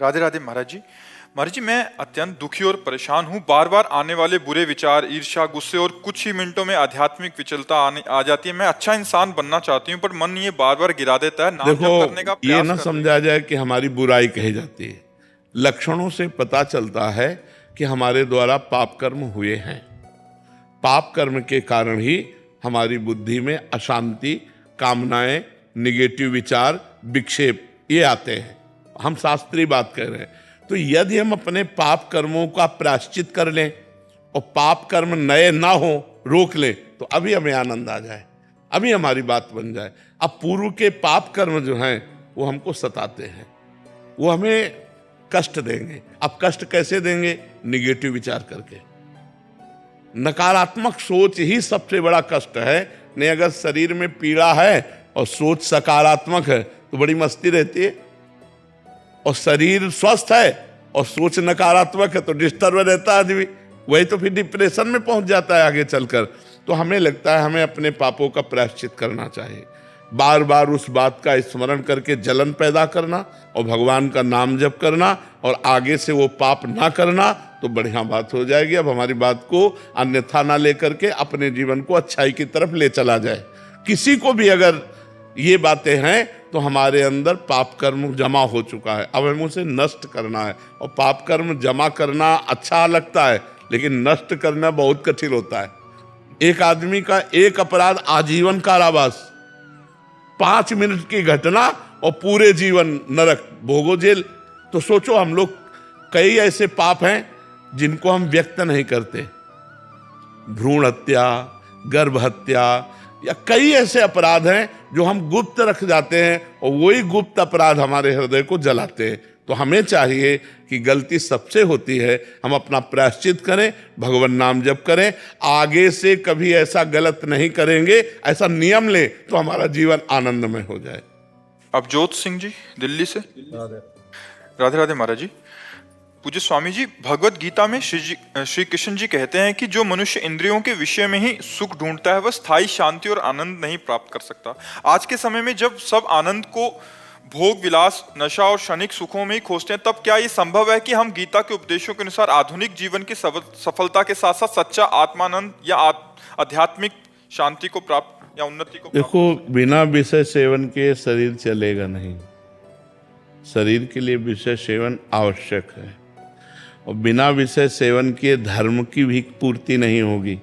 राधे राधे महाराज जी। महाराज जी, मैं अत्यंत दुखी और परेशान हूँ। बार बार आने वाले बुरे विचार, ईर्ष्या, गुस्से और कुछ ही मिनटों में आध्यात्मिक विचलता आ जाती है। मैं अच्छा इंसान बनना चाहती हूँ पर मन ये बार बार गिरा देता है। नाम जप करने का देखो, ये प्रयास ना कर समझा जाए कि हमारी बुराई कही जाती है। लक्षणों से पता चलता है कि हमारे द्वारा पाप कर्म हुए हैं। पाप कर्म के कारण ही हमारी बुद्धि में अशांति, कामनाएं, निगेटिव विचार, विक्षेप ये आते हैं। हम शास्त्रीय बात कर रहे हैं। तो यदि हम अपने पाप कर्मों का प्रायश्चित कर लें और पाप कर्म नए ना हो, रोक लें, तो अभी हमें आनंद आ जाए, अभी हमारी बात बन जाए। अब पूर्व के पाप कर्म जो हैं वो हमको सताते हैं, वो हमें कष्ट देंगे। अब कष्ट कैसे देंगे? निगेटिव विचार करके। नकारात्मक सोच ही सबसे बड़ा कष्ट है। नहीं, अगर शरीर में पीड़ा है और सोच सकारात्मक है तो बड़ी मस्ती रहती है, और शरीर स्वस्थ है और सोच नकारात्मक है तो डिस्टर्ब रहता है आदमी। वही तो फिर डिप्रेशन में पहुंच जाता है आगे चलकर। तो हमें लगता है हमें अपने पापों का प्रायश्चित करना चाहिए, बार बार उस बात का स्मरण करके जलन पैदा करना और भगवान का नाम जप करना और आगे से वो पाप ना करना, तो बढ़िया बात हो जाएगी। अब हमारी बात को अन्यथा ना लेकर के अपने जीवन को अच्छाई की तरफ ले चला जाए। किसी को भी अगर ये बातें हैं तो हमारे अंदर पाप कर्म जमा हो चुका है, अब हमें उसे नष्ट करना है। और पाप कर्म जमा करना अच्छा लगता है, लेकिन नष्ट करना बहुत कठिन होता है। एक आदमी का एक अपराध आजीवन कारावास, 5 मिनट की घटना और पूरे जीवन नरक भोगो, जेल। तो सोचो, हम लोग कई ऐसे पाप हैं जिनको हम व्यक्त नहीं करते। भ्रूण हत्या, गर्भ हत्या या कई ऐसे अपराध हैं जो हम गुप्त रख जाते हैं और वही गुप्त अपराध हमारे हृदय को जलाते हैं। तो हमें चाहिए कि गलती सबसे होती है, हम अपना प्रायश्चित करें, भगवान नाम जप करें, आगे से कभी ऐसा गलत नहीं करेंगे, ऐसा नियम लें तो हमारा जीवन आनंदमय हो जाए। अब जोत सिंह जी दिल्ली से। राधे राधे महाराज जी। पूज्य स्वामी जी, भगवत गीता में श्री कृष्ण जी कहते हैं कि जो मनुष्य इंद्रियों के विषय में ही सुख ढूंढता है वह स्थायी शांति और आनंद नहीं प्राप्त कर सकता। आज के समय में जब सब आनंद को भोग विलास, नशा और क्षणिक सुखों में ही खोजते हैं, तब क्या ये संभव है कि हम गीता के उपदेशों के अनुसार आधुनिक जीवन की सफलता के साथ साथ सच्चा आत्मानंद या आध्यात्मिक शांति को प्राप्त या उन्नति को? देखो, बिना विषय सेवन के शरीर चलेगा नहीं। शरीर के लिए विषय सेवन आवश्यक है, और बिना विषय सेवन के धर्म की भी पूर्ति नहीं होगी।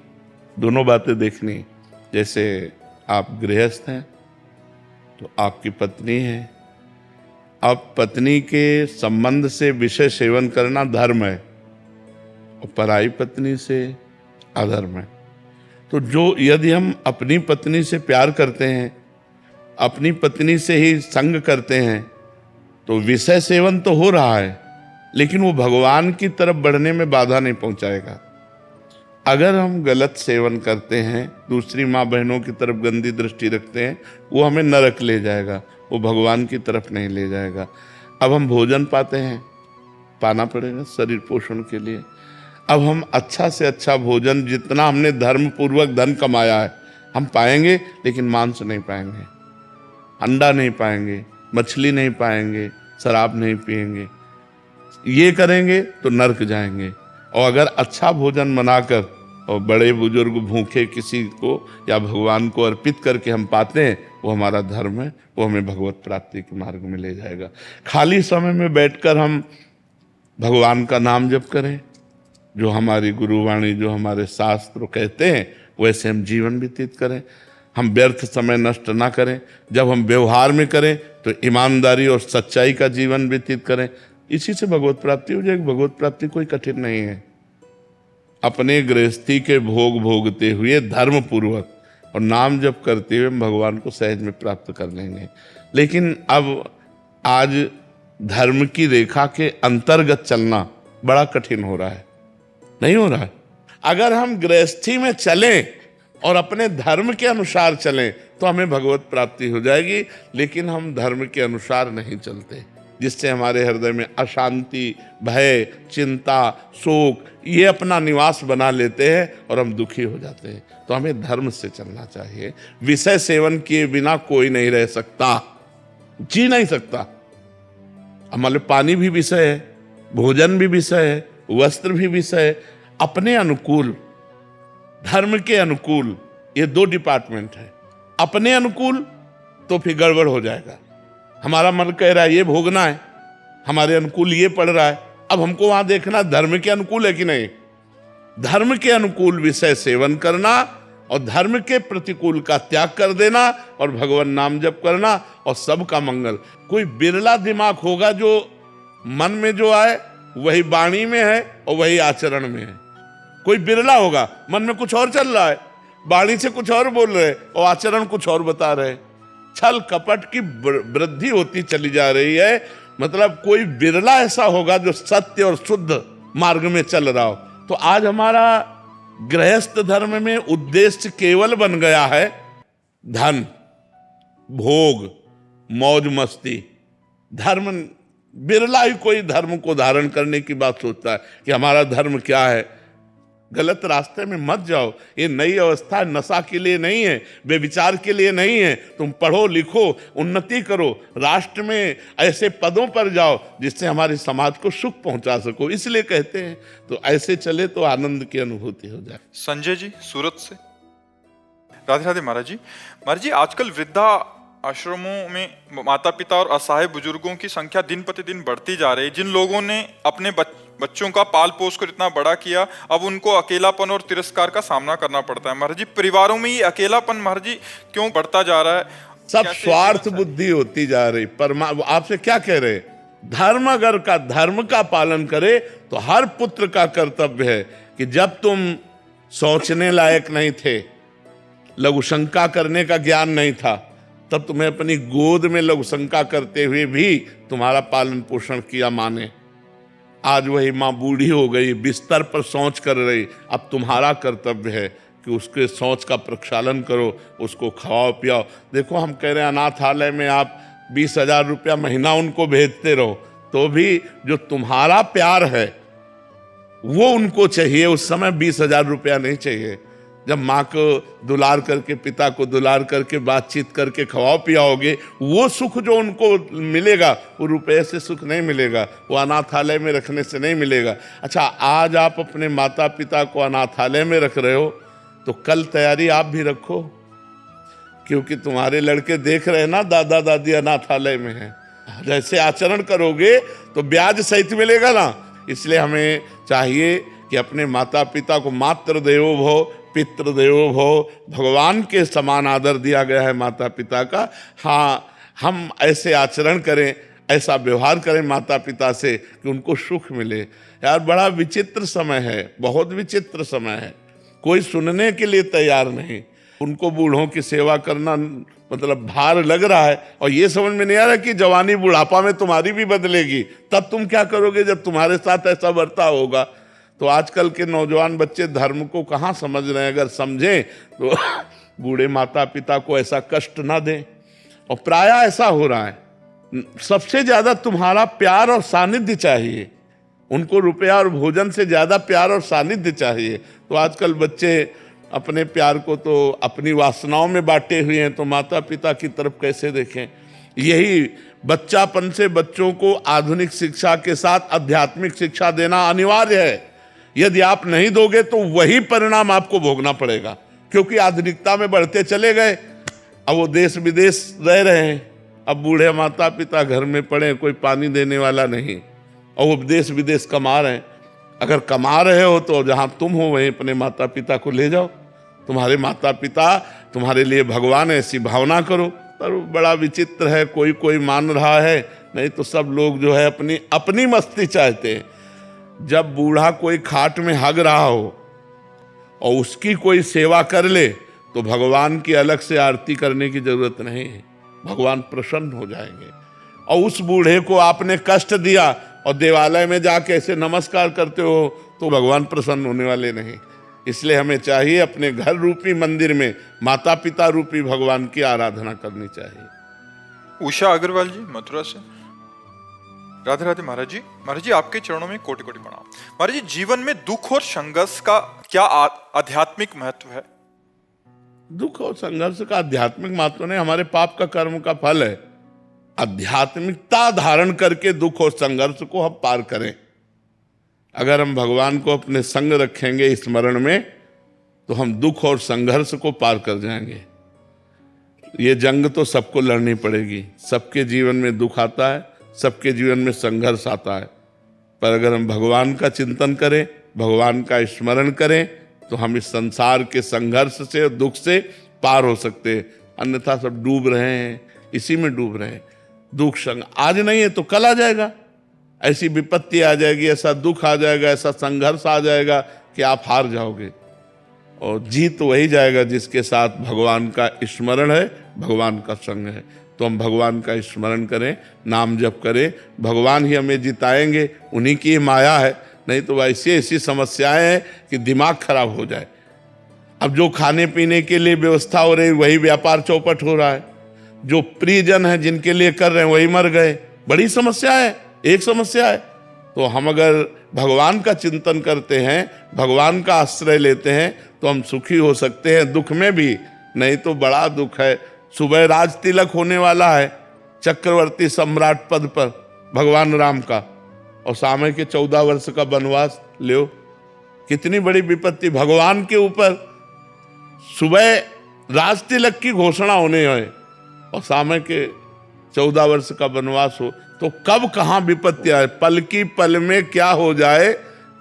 दोनों बातें देखनी। जैसे आप गृहस्थ हैं तो आपकी पत्नी है, अब पत्नी के संबंध से विषय सेवन करना धर्म है और पराई पत्नी से अधर्म है। तो जो यदि हम अपनी पत्नी से प्यार करते हैं, अपनी पत्नी से ही संग करते हैं, तो विषय सेवन तो हो रहा है, लेकिन वो भगवान की तरफ बढ़ने में बाधा नहीं पहुंचाएगा। अगर हम गलत सेवन करते हैं, दूसरी माँ बहनों की तरफ गंदी दृष्टि रखते हैं, वो हमें नरक ले जाएगा, वो भगवान की तरफ नहीं ले जाएगा। अब हम भोजन पाते हैं, पाना पड़ेगा शरीर पोषण के लिए। अब हम अच्छा से अच्छा भोजन, जितना हमने धर्म पूर्वक धन कमाया है, हम पाएंगे, लेकिन मांस नहीं पाएंगे, अंडा नहीं पाएंगे, मछली नहीं पाएंगे, शराब नहीं पिएंगे। ये करेंगे तो नरक जाएंगे। और अगर अच्छा भोजन बनाकर और बड़े बुजुर्ग भूखे किसी को या भगवान को अर्पित करके हम पाते हैं, वो हमारा धर्म है, वो हमें भगवत प्राप्ति के मार्ग में ले जाएगा। खाली समय में बैठकर हम भगवान का नाम जप करें, जो हमारी गुरुवाणी, जो हमारे शास्त्र कहते हैं, वैसे हम जीवन व्यतीत करें। हम व्यर्थ समय नष्ट ना करें। जब हम व्यवहार में करें तो ईमानदारी और सच्चाई का जीवन व्यतीत करें। इसी से भगवत प्राप्ति हो जाएगी। भगवत प्राप्ति कोई कठिन नहीं है। अपने गृहस्थी के भोग भोगते हुए धर्म पूर्वक और नाम जप करते हुए हम भगवान को सहज में प्राप्त कर लेंगे। लेकिन अब आज धर्म की रेखा के अंतर्गत चलना बड़ा कठिन हो रहा है, नहीं हो रहा है। अगर हम गृहस्थी में चलें और अपने धर्म के अनुसार चलें तो हमें भगवत प्राप्ति हो जाएगी। लेकिन हम धर्म के अनुसार नहीं चलते, जिससे हमारे हृदय में अशांति, भय, चिंता, शोक ये अपना निवास बना लेते हैं और हम दुखी हो जाते हैं। तो हमें धर्म से चलना चाहिए। विषय सेवन किए बिना कोई नहीं रह सकता, जी नहीं सकता। मतलब पानी भी विषय है, भोजन भी विषय है, वस्त्र भी विषय है। अपने अनुकूल, धर्म के अनुकूल, ये दो डिपार्टमेंट है। अपने अनुकूल तो फिर गड़बड़ हो जाएगा। हमारा मन कह रहा है ये भोगना है, हमारे अनुकूल ये पड़ रहा है, अब हमको वहां देखना धर्म के अनुकूल है कि नहीं। धर्म के अनुकूल विषय सेवन करना और धर्म के प्रतिकूल का त्याग कर देना और भगवान नाम जप करना और सबका मंगल। कोई बिरला दिमाग होगा जो मन में जो आए वही वाणी में है और वही आचरण में है। कोई बिरला होगा, मन में कुछ और चल रहा है, वाणी से कुछ और बोल रहे और आचरण कुछ और बता रहे। छल कपट की वृद्धि होती चली जा रही है। मतलब कोई बिरला ऐसा होगा जो सत्य और शुद्ध मार्ग में चल रहा हो। तो आज हमारा गृहस्थ धर्म में उद्देश्य केवल बन गया है धन, भोग, मौज मस्ती। धर्म, बिरला ही कोई धर्म को धारण करने की बात सोचता है कि हमारा धर्म क्या है। गलत रास्ते में मत जाओ। ये नई अवस्था नशा के लिए नहीं है, बेविचार के लिए नहीं है। तुम पढ़ो लिखो, उन्नति करो, राष्ट्र में ऐसे पदों पर जाओ जिससे हमारे समाज को सुख पहुंचा सको, इसलिए कहते हैं। तो ऐसे चले तो आनंद की अनुभूति हो जाए। संजय जी सूरत से। राधे राधे महाराज जी। महाराज जी, आजकल वृद्धा आश्रमों में माता पिता और असहाय बुजुर्गों की संख्या दिन प्रतिदिन बढ़ती जा रही है। जिन लोगों ने अपने बच्चों का पाल पोस कर इतना बड़ा किया, अब उनको अकेलापन और तिरस्कार का सामना करना पड़ता है। महाराज जी, परिवारों में ये अकेलापन महाराज जी क्यों बढ़ता जा रहा है? सब स्वार्थ बुद्धि होती जा रही। आपसे क्या कह रहे? धर्म अगर का धर्म का पालन करे तो हर पुत्र का कर्तव्य है कि जब तुम सोचने लायक नहीं थे, लघुशंका करने का ज्ञान नहीं था, तब तुम्हें अपनी गोद में लघुशंका करते हुए भी तुम्हारा पालन पोषण किया माँ ने। आज वही माँ बूढ़ी हो गई, बिस्तर पर शौच कर रही, अब तुम्हारा कर्तव्य है कि उसके शौच का प्रक्षालन करो, उसको खवाओ पियाओ। देखो, हम कह रहे हैं अनाथालय में आप 20,000 रुपया महीना उनको भेजते रहो, तो भी जो तुम्हारा प्यार है वो उनको चाहिए। उस समय 20,000 रुपया नहीं चाहिए। जब माँ को दुलार करके, पिता को दुलार करके, बातचीत करके खवाओ पियाओगे, वो सुख जो उनको मिलेगा वो रुपये से सुख नहीं मिलेगा, वो अनाथालय में रखने से नहीं मिलेगा। अच्छा, आज आप अपने माता पिता को अनाथालय में रख रहे हो तो कल तैयारी आप भी रखो, क्योंकि तुम्हारे लड़के देख रहे हैं ना दादा दादी अनाथालय में हैं। जैसे आचरण करोगे तो ब्याज सहित मिलेगा ना। इसलिए हमें चाहिए कि अपने माता पिता को मातृ देवो भव, पितृ देवो भव, भगवान के समान आदर दिया गया है माता पिता का। हाँ, हम ऐसे आचरण करें, ऐसा व्यवहार करें माता पिता से कि उनको सुख मिले। यार, बड़ा विचित्र समय है, बहुत विचित्र समय है। कोई सुनने के लिए तैयार नहीं। उनको बूढ़ों की सेवा करना मतलब भार लग रहा है, और ये समझ में नहीं आ रहा कि जवानी बुढ़ापा में तुम्हारी भी बदलेगी। तब तुम क्या करोगे जब तुम्हारे साथ ऐसा बर्ताव होगा? तो आजकल के नौजवान बच्चे धर्म को कहाँ समझ रहे हैं। अगर समझें तो बूढ़े माता पिता को ऐसा कष्ट ना दें। और प्राय ऐसा हो रहा है, सबसे ज्यादा तुम्हारा प्यार और सानिध्य चाहिए उनको। रुपया और भोजन से ज्यादा प्यार और सानिध्य चाहिए। तो आजकल बच्चे अपने प्यार को तो अपनी वासनाओं में बांटे हुए हैं, तो माता पिता की तरफ कैसे देखें। यही बच्चापन से बच्चों को आधुनिक शिक्षा के साथ आध्यात्मिक शिक्षा देना अनिवार्य है। यदि आप नहीं दोगे तो वही परिणाम आपको भोगना पड़ेगा, क्योंकि आधुनिकता में बढ़ते चले गए। अब वो देश विदेश रह रहे हैं, अब बूढ़े माता पिता घर में पड़े, कोई पानी देने वाला नहीं, और वो देश विदेश कमा रहे हैं। अगर कमा रहे हो तो जहां तुम हो वहीं अपने माता पिता को ले जाओ। तुम्हारे माता पिता तुम्हारे लिए भगवान, ऐसी भावना करो। पर बड़ा विचित्र है, कोई कोई मान रहा है, नहीं तो सब लोग जो है अपनी अपनी मस्ती चाहते हैं। जब बूढ़ा कोई खाट में हग रहा हो और उसकी कोई सेवा कर ले तो भगवान की अलग से आरती करने की जरूरत नहीं है, भगवान प्रसन्न हो जाएंगे। और उस बूढ़े को आपने कष्ट दिया और देवालय में जाके ऐसे नमस्कार करते हो तो भगवान प्रसन्न होने वाले नहीं। इसलिए हमें चाहिए अपने घर रूपी मंदिर में माता पिता रूपी भगवान की आराधना करनी चाहिए। उषा अग्रवाल जी मथुरा से। राधे राधे महाराज जी। महाराज जी, आपके चरणों में कोटि कोटि प्रणाम। महाराज जी, जीवन में दुख और संघर्ष का क्या आध्यात्मिक महत्व है? दुख और संघर्ष का आध्यात्मिक महत्व नहीं, हमारे पाप का कर्म का फल है। आध्यात्मिकता धारण करके दुख और संघर्ष को हम पार करें। अगर हम भगवान को अपने संग रखेंगे स्मरण में, तो हम दुख और संघर्ष को पार कर जाएंगे। ये जंग तो सबको लड़नी पड़ेगी, सबके जीवन में दुख आता है, सबके जीवन में संघर्ष आता है, पर अगर हम भगवान का चिंतन करें, भगवान का स्मरण करें, तो हम इस संसार के संघर्ष से और दुख से पार हो सकते हैं। अन्यथा सब डूब रहे हैं, इसी में डूब रहे हैं। दुख संग आज नहीं है तो कल आ जाएगा, ऐसी विपत्ति आ जाएगी, ऐसा दुख आ जाएगा, ऐसा संघर्ष आ जाएगा कि आप हार जाओगे। और जीत वही जाएगा जिसके साथ भगवान का स्मरण है, भगवान का संग है। तो हम भगवान का स्मरण करें, नाम जप करें, भगवान ही हमें जिताएंगे, उन्हीं की माया है। नहीं तो ऐसी ऐसी समस्याएं हैं कि दिमाग खराब हो जाए। अब जो खाने पीने के लिए व्यवस्था हो रही, वही व्यापार चौपट हो रहा है। जो प्रियजन है जिनके लिए कर रहे हैं, वही मर गए। बड़ी समस्या है, एक समस्या है। तो हम अगर भगवान का चिंतन करते हैं, भगवान का आश्रय लेते हैं, तो हम सुखी हो सकते हैं दुख में भी। नहीं तो बड़ा दुख है। सुबह राज तिलक होने वाला है चक्रवर्ती सम्राट पद पर भगवान राम का, और सामने के 14 वर्ष का वनवास लो। कितनी बड़ी विपत्ति भगवान के ऊपर। सुबह राज तिलक की घोषणा होने है और सामने के 14 वर्ष का वनवास हो, तो कब कहां विपत्ति आए, पल की पल में क्या हो जाए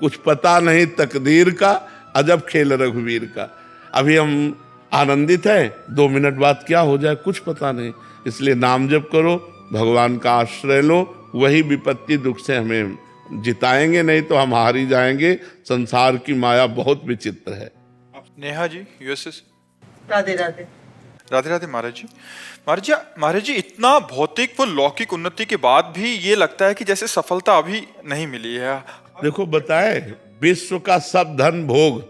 कुछ पता नहीं तकदीर का, अजब खेल रघुवीर का। अभी हम आनंदित हैं, 2 मिनट बाद क्या हो जाए कुछ पता नहीं। इसलिए नाम जप करो, भगवान का आश्रय लो, वही विपत्ति दुख से हमें जिताएंगे। नहीं तो हम हार ही जाएंगे। संसार की माया बहुत विचित्र है। नेहा जी यूएसए से। राधे राधे। राधे राधे महाराज जी। महाराज जी इतना भौतिक व लौकिक उन्नति के बाद भी ये लगता है कि जैसे सफलता अभी नहीं मिली है। देखो बताए, विश्व का सब धन भोग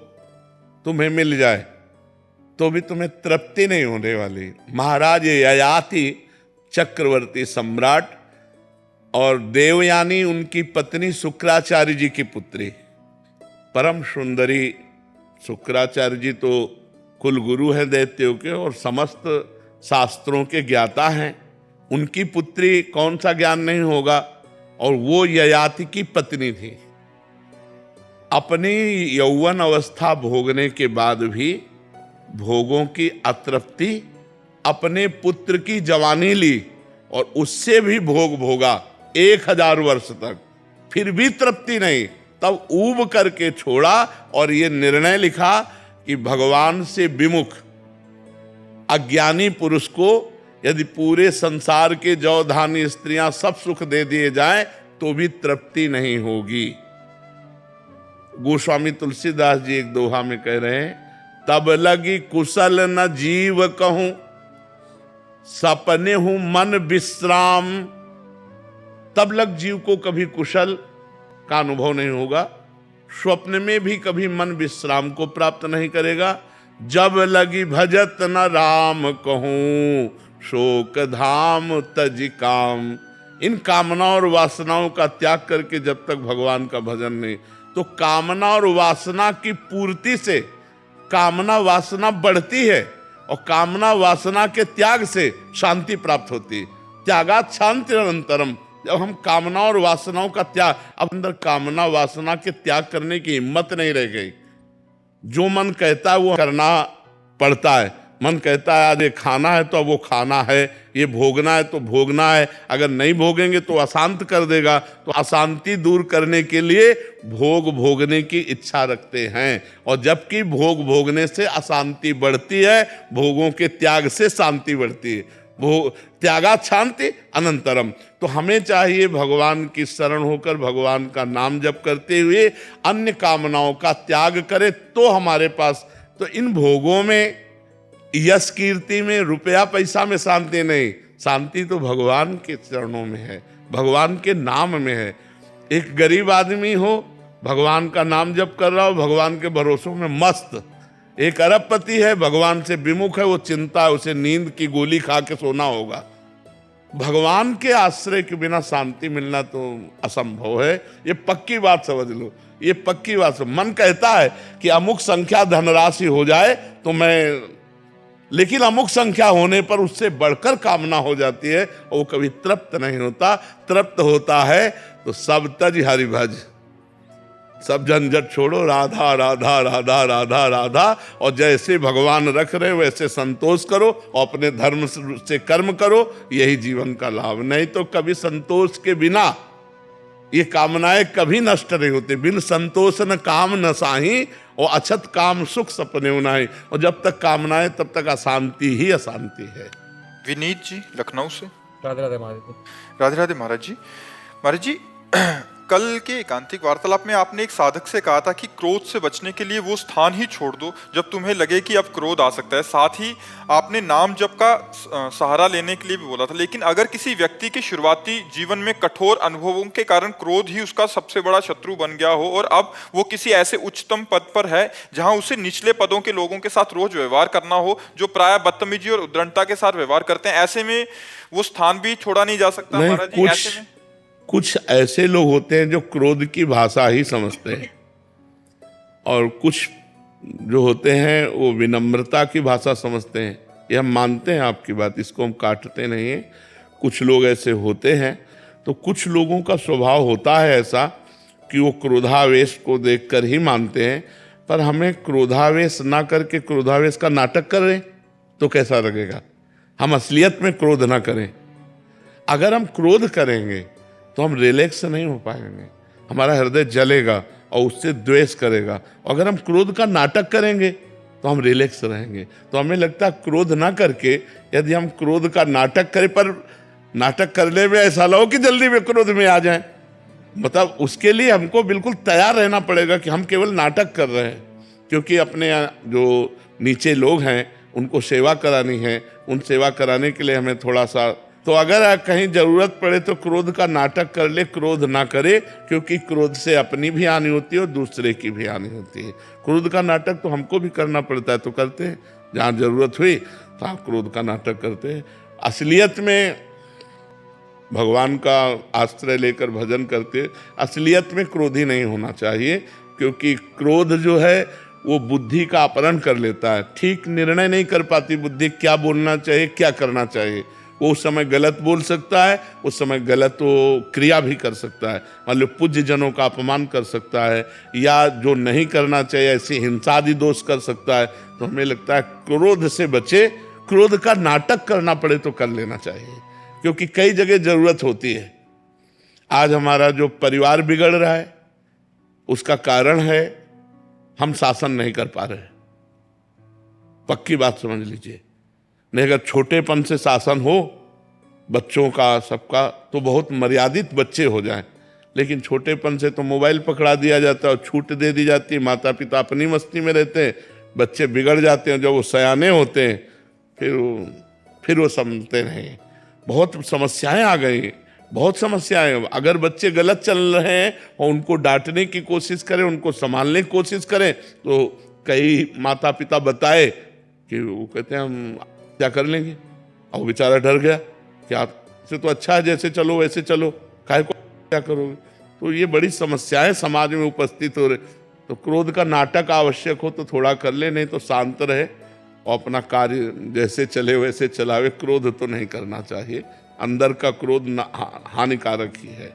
तुम्हें मिल जाए तो भी तुम्हें तृप्ति नहीं होने वाली। महाराज ययाति चक्रवर्ती सम्राट और देवयानी उनकी पत्नी शुक्राचार्य जी की पुत्री, परम सुंदरी। शुक्राचार्य जी तो कुल गुरु है दैत्यों के और समस्त शास्त्रों के ज्ञाता हैं। उनकी पुत्री कौन सा ज्ञान नहीं होगा। और वो ययाति की पत्नी थी। अपनी यौवन अवस्था भोगने के बाद भी भोगों की अतृप्ति, अपने पुत्र की जवानी ली और उससे भी भोग भोगा 1000 वर्ष तक, फिर भी तृप्ति नहीं। तब ऊब करके छोड़ा और ये निर्णय लिखा कि भगवान से विमुख अज्ञानी पुरुष को यदि पूरे संसार के जौ धानी स्त्रियां सब सुख दे दिए जाएं तो भी तृप्ति नहीं होगी। गोस्वामी तुलसीदास जी एक दोहा में कह रहे हैं, तब लगी कुशल न जीव कहूं, सपने हूं मन विश्राम। तब लग जीव को कभी कुशल का अनुभव नहीं होगा, स्वप्न में भी कभी मन विश्राम को प्राप्त नहीं करेगा। जब लगी भजत न राम कहूं, शोक धाम तज काम। इन कामना और वासनाओं का त्याग करके जब तक भगवान का भजन नहीं, तो कामना और वासना की पूर्ति से कामना वासना बढ़ती है और कामना वासना के त्याग से शांति प्राप्त होती है। त्यागात शांति अनंतरम। जब हम कामना और वासनाओं का त्याग, अब अंदर कामना वासना के त्याग करने की हिम्मत नहीं रह गई। जो मन कहता है वो करना पड़ता है। मन कहता है आज ये खाना है तो अब वो खाना है, ये भोगना है तो भोगना है। अगर नहीं भोगेंगे तो अशांत कर देगा। तो अशांति दूर करने के लिए भोग भोगने की इच्छा रखते हैं। और जबकि भोग भोगने से अशांति बढ़ती है, भोगों के त्याग से शांति बढ़ती है। भोग त्यागात शांति अनंतरम। तो हमें चाहिए भगवान की शरण होकर भगवान का नाम जप करते हुए अन्य कामनाओं का त्याग करें तो हमारे पास, तो इन भोगों में, यश कीर्ति में, रुपया पैसा में शांति नहीं। शांति तो भगवान के चरणों में है, भगवान के नाम में है। एक गरीब आदमी हो, भगवान का नाम जप कर रहा हो, भगवान के भरोसों में मस्त। एक अरबपति है, भगवान से विमुख है, वो चिंता है, उसे नींद की गोली खा के सोना होगा। भगवान के आश्रय के बिना शांति मिलना तो असंभव है। ये पक्की बात समझ लो, ये पक्की बात। मन कहता है कि अमुक संख्या धनराशि हो जाए तो मैं लेकिन अमुक संख्या होने पर उससे बढ़कर कामना हो जाती है और वो कभी तृप्त नहीं होता। तृप्त होता है तो सब तज हरि भज, सब झंझट छोड़ो, राधा राधा राधा राधा राधा, और जैसे भगवान रख रहे वैसे संतोष करो और अपने धर्म से कर्म करो, यही जीवन का लाभ। नहीं तो कभी संतोष के बिना ये कामनाएं कभी नष्ट नहीं होती। बिन संतोष न काम न साही, और अछत काम सुख सपने उनाई। और जब तक कामनाएं तब तक अशांति ही अशांति है। विनीत जी लखनऊ से। राधे राधे महाराज जी। राधे राधे महाराज जी। महाराज जी, कल के एकांतिक वार्तालाप में आपने एक साधक से कहा था कि क्रोध से बचने के लिए वो स्थान ही छोड़ दो जब तुम्हें लगे कि अब क्रोध आ सकता है। साथ ही आपने नाम जप का सहारा लेने के लिए भी बोला था। लेकिन अगर किसी व्यक्ति के शुरुआती जीवन में कठोर अनुभवों के कारण क्रोध ही उसका सबसे बड़ा शत्रु बन गया हो और अब वो किसी ऐसे उच्चतम पद पर है जहां उसे निचले पदों के लोगों के साथ रोज व्यवहार करना हो जो प्राय बदतमीजी और उद्दंडता के साथ व्यवहार करते हैं, ऐसे में वो स्थान भी छोड़ा नहीं जा सकता महाराज जी? ऐसे में कुछ ऐसे लोग होते हैं जो क्रोध की भाषा ही समझते हैं, और कुछ जो होते हैं वो विनम्रता की भाषा समझते हैं। ये हम मानते हैं आपकी बात, इसको हम काटते नहीं हैं। कुछ लोग ऐसे होते हैं। तो कुछ लोगों का स्वभाव होता है ऐसा कि वो क्रोधावेश को देखकर ही मानते हैं। पर हमें क्रोधावेश ना करके क्रोधावेश का नाटक कर रहे तो कैसा लगेगा? हम असलियत में क्रोध ना करें। अगर हम क्रोध करेंगे तो हम रिलैक्स नहीं हो पाएंगे, हमारा हृदय जलेगा और उससे द्वेष करेगा। अगर हम क्रोध का नाटक करेंगे तो हम रिलैक्स रहेंगे। तो हमें लगता है क्रोध ना करके यदि हम क्रोध का नाटक करें, पर नाटक करने में ऐसा लो कि जल्दी में क्रोध में आ जाए, मतलब उसके लिए हमको बिल्कुल तैयार रहना पड़ेगा कि हम केवल नाटक कर रहे हैं। क्योंकि अपने जो नीचे लोग हैं उनको सेवा करानी है, उन सेवा कराने के लिए हमें थोड़ा सा, तो अगर कहीं जरूरत पड़े तो क्रोध का नाटक कर ले, क्रोध ना करे। क्योंकि क्रोध से अपनी भी हानि होती है और दूसरे की भी हानि होती है। क्रोध का नाटक तो हमको भी करना पड़ता है, तो करते हैं। जहाँ जरूरत हुई तो आप क्रोध का नाटक करते हैं। असलियत में भगवान का आश्रय लेकर भजन करते, असलियत में क्रोधी नहीं होना चाहिए। क्योंकि क्रोध जो है वो बुद्धि का अपहरण कर लेता है। ठीक निर्णय नहीं कर पाती बुद्धि, क्या बोलना चाहिए क्या करना चाहिए। वो उस समय गलत बोल सकता है, उस समय गलत वो क्रिया भी कर सकता है। मान लो पूज्य जनों का अपमान कर सकता है, या जो नहीं करना चाहिए ऐसी हिंसादि दोष कर सकता है। तो हमें लगता है क्रोध से बचे, क्रोध का नाटक करना पड़े तो कर लेना चाहिए। क्योंकि कई जगह जरूरत होती है। आज हमारा जो परिवार बिगड़ रहा है उसका कारण है हम शासन नहीं कर पा रहे। पक्की बात समझ लीजिए। नहीं, अगर छोटेपन से शासन हो बच्चों का सबका तो बहुत मर्यादित बच्चे हो जाएं। लेकिन छोटेपन से तो मोबाइल पकड़ा दिया जाता है और छूट दे दी जाती है। माता पिता अपनी मस्ती में रहते हैं, बच्चे बिगड़ जाते हैं। जब वो सयाने होते हैं फिर वो समझते नहीं। बहुत समस्याएं आ गई, बहुत समस्याएं। अगर बच्चे गलत चल रहे हैं और उनको डांटने की कोशिश करें, उनको संभालने की कोशिश करें, तो कई माता पिता बताए कि वो कहते हैं हम क्या कर लेंगे। और बेचारा डर गया कि आपसे तो अच्छा है जैसे चलो वैसे चलो, काहे को क्या करोगे। तो ये बड़ी समस्याएं समाज में उपस्थित हो रही। तो क्रोध का नाटक आवश्यक हो तो थोड़ा कर ले, नहीं तो शांत रहे और अपना कार्य जैसे चले वैसे चलावे। क्रोध तो नहीं करना चाहिए। अंदर का क्रोध हानिकारक ही है।